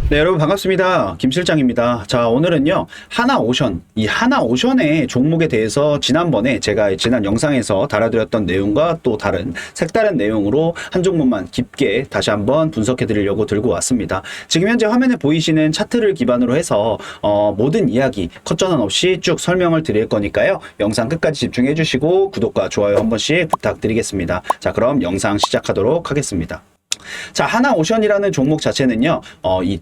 네, 여러분 반갑습니다. 김 실장입니다. 자, 오늘은요, 하나오션, 이 하나오션의 종목에 대해서 지난번에 제가 지난 영상에서 달아드렸던 내용과 또 다른 색다른 내용으로 한 종목만 깊게 다시 한번 분석해 드리려고 들고 왔습니다. 지금 현재 화면에 보이시는 차트를 기반으로 해서 모든 이야기 컷전환 없이 쭉 설명을 드릴 거니까요. 영상 끝까지 집중해 주시고 구독과 좋아요 한 번씩 부탁드리겠습니다. 자, 그럼 영상 시작하도록 하겠습니다. 자, 하나오션이라는 종목 자체는요, 이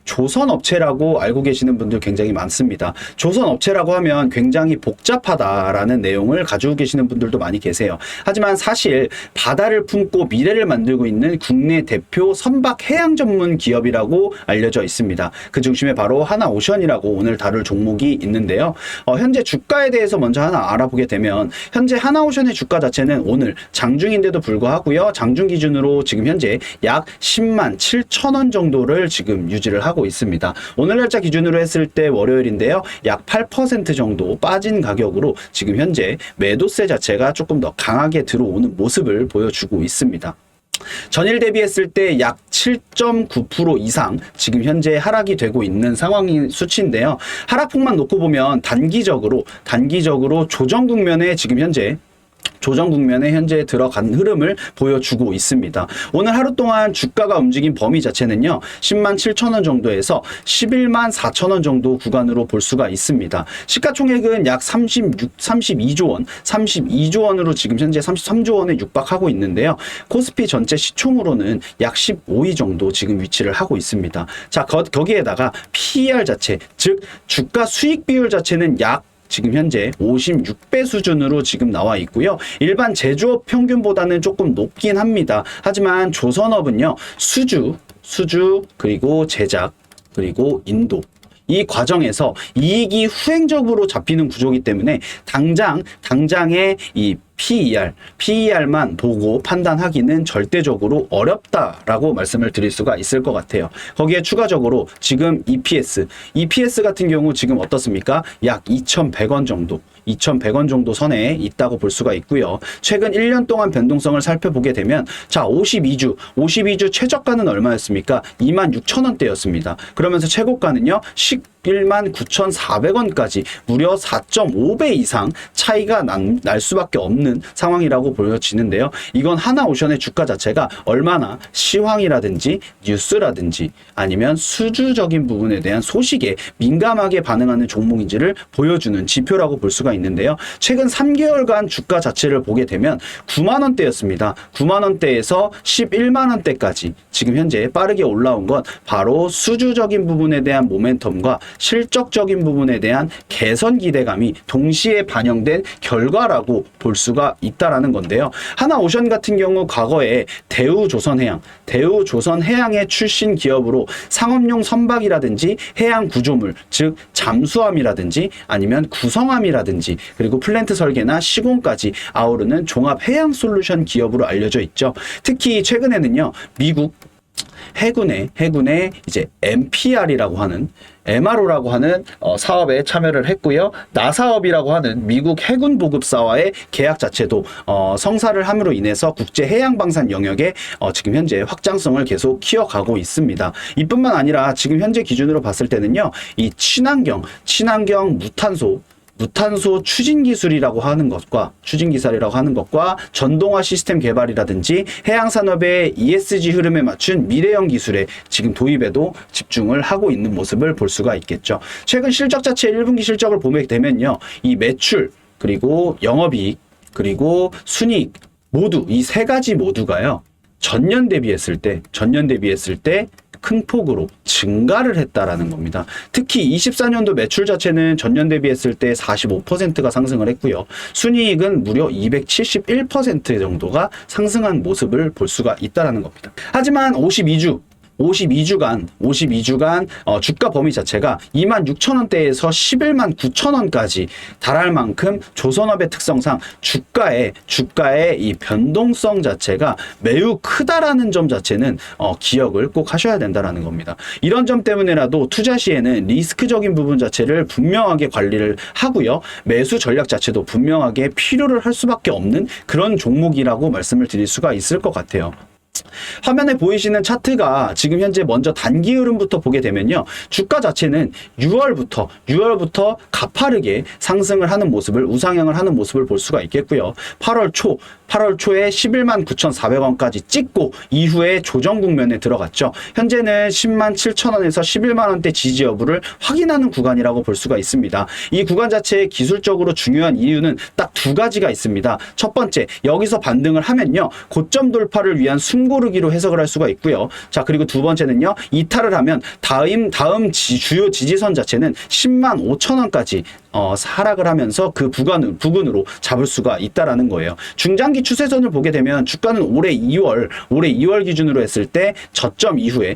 조선업체라고 알고 계시는 분들 굉장히 많습니다. 조선업체라고 하면 굉장히 복잡하다라는 내용을 가지고 계시는 분들도 많이 계세요. 하지만 사실 바다를 품고 미래를 만들고 있는 국내 대표 선박 해양 전문 기업이라고 알려져 있습니다. 그 중심에 바로 하나오션이라고 오늘 다룰 종목이 있는데요. 현재 주가에 대해서 먼저 하나 알아보게 되면 현재 하나오션의 주가 자체는 오늘 장중인데도 불구하고요, 장중 기준으로 지금 현재 약 10만 7천 원 정도를 지금 유지를 하고 있습니다. 오늘 날짜 기준으로 했을 때 월요일인데요. 약 8% 정도 빠진 가격으로 지금 현재 매도세 자체가 조금 더 강하게 들어오는 모습을 보여주고 있습니다. 전일 대비했을 때 약 7.9% 이상 지금 현재 하락이 되고 있는 상황인 수치인데요. 하락폭만 놓고 보면 단기적으로 조정 국면에 지금 현재 들어간 흐름을 보여주고 있습니다. 오늘 하루 동안 주가가 움직인 범위 자체는요, 10만 7천 원 정도에서 11만 4천 원 정도 구간으로 볼 수가 있습니다. 시가총액은 약 32조 원으로 지금 현재 33조 원에 육박하고 있는데요. 코스피 전체 시총으로는 약 15위 정도 지금 위치를 하고 있습니다. 자, 거기에다가 PER 자체, 즉 주가 수익 비율 자체는 약 지금 현재 56배 수준으로 지금 나와 있고요. 일반 제조업 평균보다는 조금 높긴 합니다. 하지만 조선업은요, 수주 그리고 제작 그리고 인도, 이 과정에서 이익이 후행적으로 잡히는 구조이기 때문에 당장의 이 PER만 보고 판단하기는 절대적으로 어렵다라고 말씀을 드릴 수가 있을 것 같아요. 거기에 추가적으로 지금 EPS 같은 경우 지금 어떻습니까? 약 2,100원 정도 선에 있다고 볼 수가 있고요. 최근 1년 동안 변동성을 살펴보게 되면, 자, 52주 최저가는 얼마였습니까? 26,000원대였습니다. 그러면서 최고가는요, 11만 9,400원까지 무려 4.5배 이상 차이가 날 수밖에 없는 상황이라고 보여지는데요. 이건 하나오션의 주가 자체가 얼마나 시황이라든지 뉴스라든지 아니면 수주적인 부분에 대한 소식에 민감하게 반응하는 종목인지를 보여주는 지표라고 볼 수가 있는데요. 최근 3개월간 주가 자체를 보게 되면 9만 원대였습니다. 9만 원대에서 11만 원대까지 지금 현재 빠르게 올라온 건 바로 수주적인 부분에 대한 모멘텀과 실적적인 부분에 대한 개선 기대감이 동시에 반영된 결과라고 볼 수가 있다라는 건데요. 하나오션 같은 경우 과거에 대우조선해양의 출신 기업으로 상업용 선박이라든지 해양 구조물, 즉 잠수함이라든지 아니면 구성함이라든지 그리고 플랜트 설계나 시공까지 아우르는 종합 해양 솔루션 기업으로 알려져 있죠. 특히 최근에는요, 미국 해군의 이제 MRO라고 하는 사업에 참여를 했고요. 나사업이라고 하는 미국 해군 보급사와의 계약 자체도 성사를 함으로 인해서 국제 해양 방산 영역에 지금 현재 확장성을 계속 키워가고 있습니다. 이뿐만 아니라 지금 현재 기준으로 봤을 때는요, 이 친환경 무탄소 추진기술이라고 하는 것과 전동화 시스템 개발이라든지 해양산업의 ESG 흐름에 맞춘 미래형 기술의 지금 도입에도 집중을 하고 있는 모습을 볼 수가 있겠죠. 최근 실적 자체 1분기 실적을 보게 되면요, 이 매출 그리고 영업이익 그리고 순이익 모두 이 세 가지 모두가요, 전년 대비했을 때 큰 폭으로 증가를 했다라는 겁니다. 특히 24년도 매출 자체는 전년 대비했을 때 45%가 상승을 했고요. 순이익은 무려 271% 정도가 상승한 모습을 볼 수가 있다라는 겁니다. 하지만 52주간 주가 범위 자체가 2만 6천 원대에서 11만 9천 원까지 달할 만큼 조선업의 특성상 주가의 이 변동성 자체가 매우 크다라는 점 자체는 기억을 꼭 하셔야 된다라는 겁니다. 이런 점 때문에라도 투자 시에는 리스크적인 부분 자체를 분명하게 관리를 하고요. 매수 전략 자체도 분명하게 필요를 할 수밖에 없는 그런 종목이라고 말씀을 드릴 수가 있을 것 같아요. 화면에 보이시는 차트가 지금 현재 먼저 단기 흐름부터 보게 되면요. 주가 자체는 6월부터 가파르게 상승을 하는 모습을, 우상향을 하는 모습을 볼 수가 있겠고요. 8월 초에 11만 9,400원까지 찍고 이후에 조정 국면에 들어갔죠. 현재는 10만 7천원에서 11만 원대 지지 여부를 확인하는 구간이라고 볼 수가 있습니다. 이 구간 자체의 기술적으로 중요한 이유는 딱 두 가지가 있습니다. 첫 번째, 여기서 반등을 하면요. 고점 돌파를 위한 숨고르기로 해석을 할 수가 있고요. 자, 그리고 두 번째는요. 이탈을 하면 다음 주요 지지선 자체는 10만 5천원까지 하락을 하면서 그 부근으로 잡을 수가 있다라는 거예요. 중장기 추세선을 보게 되면 주가는 올해 2월 기준으로 했을 때 저점 이후에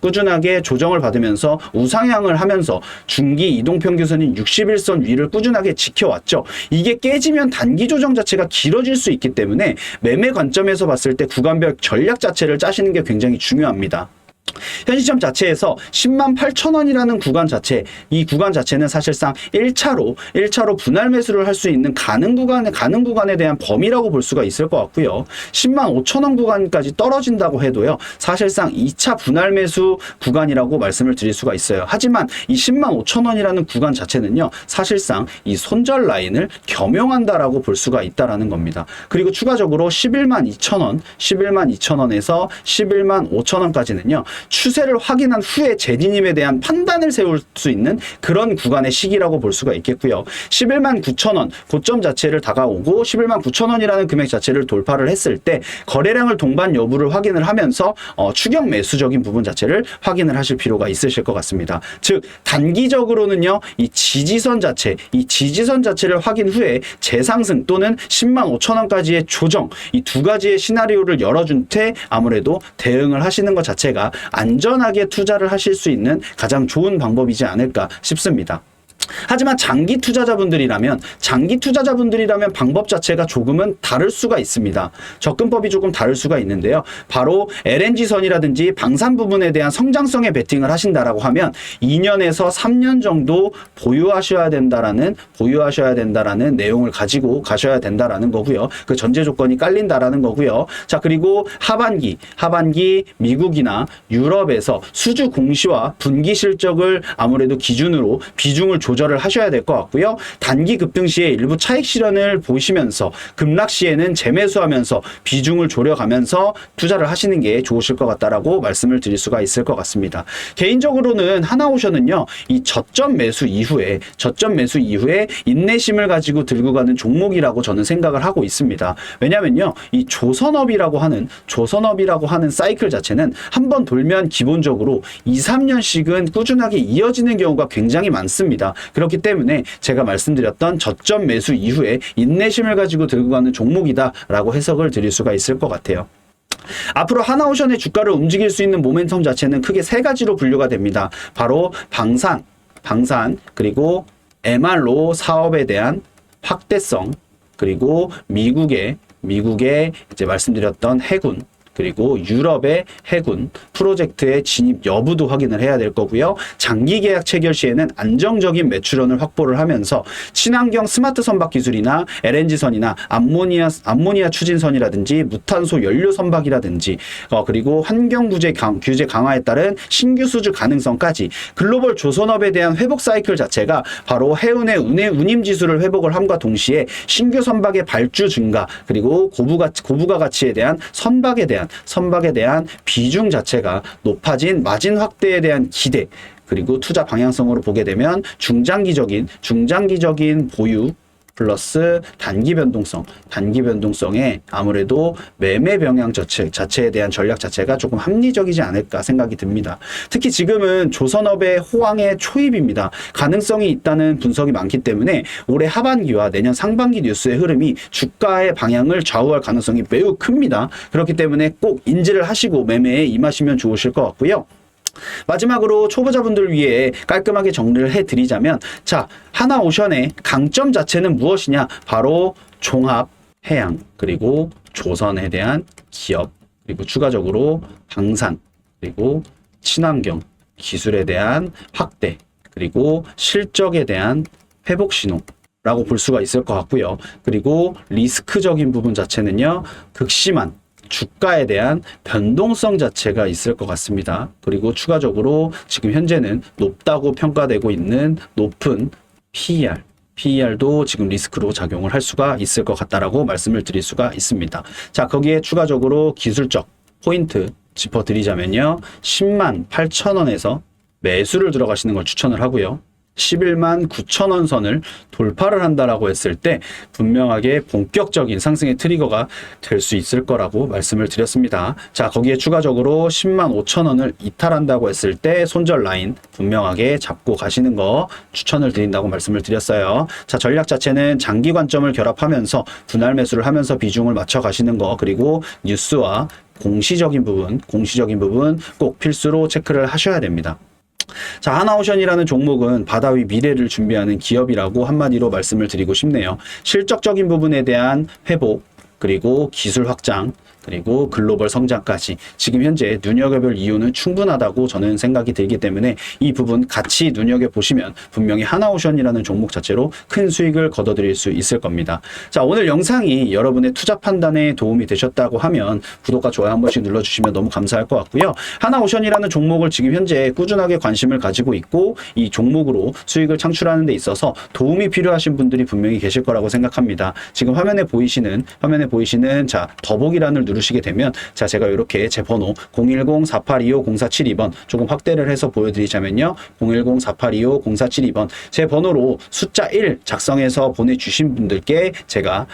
꾸준하게 조정을 받으면서 우상향을 하면서 중기 이동평균선인 61선 위를 꾸준하게 지켜왔죠. 이게 깨지면 단기 조정 자체가 길어질 수 있기 때문에 매매 관점에서 봤을 때 구간별 전략 자체를 짜시는 게 굉장히 중요합니다. 현 시점 자체에서 10만 8천원이라는 구간 자체, 이 구간 자체는 사실상 1차로 분할 매수를 할 수 있는 가능 구간에 대한 범위라고 볼 수가 있을 것 같고요. 10만 5천원 구간까지 떨어진다고 해도요. 사실상 2차 분할 매수 구간이라고 말씀을 드릴 수가 있어요. 하지만 이 10만 5천원이라는 구간 자체는요. 사실상 이 손절 라인을 겸용한다라고 볼 수가 있다라는 겁니다. 그리고 추가적으로 11만 2천원에서 11만 5천원까지는요. 추세를 확인한 후에 재진입에 대한 판단을 세울 수 있는 그런 구간의 시기라고 볼 수가 있겠고요. 11만 9천원 고점 자체를 다가오고 11만 9천원이라는 금액 자체를 돌파를 했을 때 거래량을 동반 여부를 확인을 하면서 추격 매수적인 부분 자체를 확인을 하실 필요가 있으실 것 같습니다. 즉 단기적으로는요. 이 지지선 자체를 확인 후에 재상승 또는 10만 5천원까지의 조정, 이 두 가지의 시나리오를 열어준 채 아무래도 대응을 하시는 것 자체가 안전하게 투자를 하실 수 있는 가장 좋은 방법이지 않을까 싶습니다. 하지만 장기 투자자분들이라면 방법 자체가 조금은 다를 수가 있습니다. 접근법이 조금 다를 수가 있는데요. 바로 LNG선이라든지 방산 부분에 대한 성장성에 베팅을 하신다라고 하면 2년에서 3년 정도 보유하셔야 된다라는 내용을 가지고 가셔야 된다라는 거고요. 그 전제 조건이 깔린다라는 거고요. 자, 그리고 하반기 미국이나 유럽에서 수주 공시와 분기 실적을 아무래도 기준으로 비중을 조절을 하셔야 될 것 같고요. 단기 급등 시에 일부 차익 실현을 보시면서 급락 시에는 재매수하면서 비중을 줄여가면서 투자를 하시는 게 좋으실 것 같다라고 말씀을 드릴 수가 있을 것 같습니다. 개인적으로는 하나오션은요. 이 저점 매수 이후에 인내심을 가지고 들고 가는 종목이라고 저는 생각을 하고 있습니다. 왜냐면요. 이 조선업이라고 하는 사이클 자체는 한번 돌면 기본적으로 2, 3년씩은 꾸준하게 이어지는 경우가 굉장히 많습니다. 그렇기 때문에 제가 말씀드렸던 저점 매수 이후에 인내심을 가지고 들고 가는 종목이다라고 해석을 드릴 수가 있을 것 같아요. 앞으로 하나오션의 주가를 움직일 수 있는 모멘텀 자체는 크게 세 가지로 분류가 됩니다. 바로 방산 그리고 MRO 사업에 대한 확대성, 그리고 미국의 이제 말씀드렸던 해군, 그리고 유럽의 해군 프로젝트의 진입 여부도 확인을 해야 될 거고요. 장기 계약 체결 시에는 안정적인 매출원을 확보를 하면서 친환경 스마트 선박 기술이나 LNG선이나 암모니아 추진선이라든지 무탄소 연료 선박이라든지 그리고 환경 규제 강화에 따른 신규 수주 가능성까지 글로벌 조선업에 대한 회복 사이클 자체가 바로 해운의 운임 지수를 회복을 함과 동시에 신규 선박의 발주 증가, 그리고 고부가 가치에 대한 선박에 대한 비중 자체가 높아진 마진 확대에 대한 기대, 그리고 투자 방향성으로 보게 되면 중장기적인 보유 플러스 단기 변동성에 아무래도 매매 병향 자체에 대한 전략 자체가 조금 합리적이지 않을까 생각이 듭니다. 특히 지금은 조선업의 호황의 초입입니다. 가능성이 있다는 분석이 많기 때문에 올해 하반기와 내년 상반기 뉴스의 흐름이 주가의 방향을 좌우할 가능성이 매우 큽니다. 그렇기 때문에 꼭 인지를 하시고 매매에 임하시면 좋으실 것 같고요. 마지막으로 초보자분들 위해 깔끔하게 정리를 해드리자면, 자, 하나오션의 강점 자체는 무엇이냐? 바로 종합, 해양, 그리고 조선에 대한 기업, 그리고 추가적으로 방산, 그리고 친환경, 기술에 대한 확대, 그리고 실적에 대한 회복 신호 라고 볼 수가 있을 것 같고요. 그리고 리스크적인 부분 자체는요, 극심한 주가에 대한 변동성 자체가 있을 것 같습니다. 그리고 추가적으로 지금 현재는 높다고 평가되고 있는 높은 PER도 지금 리스크로 작용을 할 수가 있을 것 같다라고 말씀을 드릴 수가 있습니다. 자, 거기에 추가적으로 기술적 포인트 짚어드리자면요. 10만 8천 원에서 매수를 들어가시는 걸 추천을 하고요. 11만 9천 원 선을 돌파를 한다라고 했을 때 분명하게 본격적인 상승의 트리거가 될 수 있을 거라고 말씀을 드렸습니다. 자, 거기에 추가적으로 10만 5천 원을 이탈한다고 했을 때 손절 라인 분명하게 잡고 가시는 거 추천을 드린다고 말씀을 드렸어요. 자, 전략 자체는 장기 관점을 결합하면서 분할 매수를 하면서 비중을 맞춰 가시는 거, 그리고 뉴스와 공시적인 부분 꼭 필수로 체크를 하셔야 됩니다. 자, 하나오션이라는 종목은 바다 위 미래를 준비하는 기업이라고 한마디로 말씀을 드리고 싶네요. 실적적인 부분에 대한 회복, 그리고 기술 확장, 그리고 글로벌 성장까지 지금 현재 눈여겨볼 이유는 충분하다고 저는 생각이 들기 때문에 이 부분 같이 눈여겨보시면 분명히 하나오션이라는 종목 자체로 큰 수익을 거둬들일 수 있을 겁니다. 자, 오늘 영상이 여러분의 투자 판단에 도움이 되셨다고 하면 구독과 좋아요 한 번씩 눌러주시면 너무 감사할 것 같고요. 하나오션이라는 종목을 지금 현재 꾸준하게 관심을 가지고 있고 이 종목으로 수익을 창출하는 데 있어서 도움이 필요하신 분들이 분명히 계실 거라고 생각합니다. 지금 화면에 보이시는 자, 더보기란을 누르시게 되면 자, 제가 이렇게 제 번호 010-4825-0472번 조금 확대를 해서 보여드리자면요. 010-4825-0472번 제 번호로 숫자 1 작성해서 보내주신 분들께 제가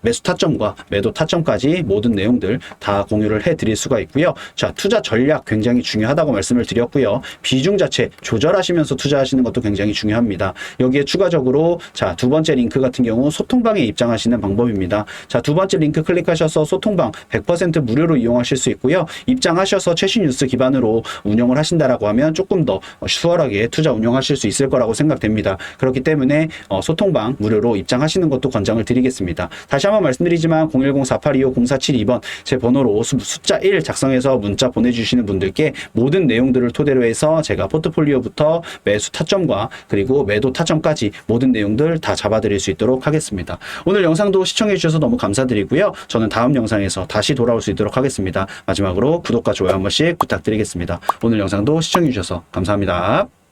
매수 타점과 매도 타점까지 모든 내용들 다 공유를 해드릴 수가 있고요. 자, 투자 전략 굉장히 중요하다고 말씀을 드렸고요. 비중 자체 조절하시면서 투자하시는 것도 굉장히 중요합니다. 여기에 추가적으로 자, 두 번째 링크 같은 경우 소통방에 입장하시는 방법입니다. 자, 두 번째 링크 클릭하셔서 소통방 100% 무료로 이용하실 수 있고요. 입장하셔서 최신 뉴스 기반으로 운영을 하신다라고 하면 조금 더 수월하게 투자 운영하실 수 있을 거라고 생각됩니다. 그렇기 때문에 소통방 무료로 입장하시는 것도 권장을 드리겠습니다. 다시 한번 말씀드리지만 010-4825-0472번 제 번호로 숫자 1 작성해서 문자 보내주시는 분들께 모든 내용들을 토대로 해서 제가 포트폴리오부터 매수 타점과 그리고 매도 타점까지 모든 내용들 다 잡아드릴 수 있도록 하겠습니다. 오늘 영상도 시청해 주셔서 너무 감사드리고요. 저는 다음 영상에서 다시 돌아올 수 있도록 하겠습니다. 마지막으로 구독과 좋아요 한 번씩 부탁드리겠습니다. 오늘 영상도 시청해 주셔서 감사합니다.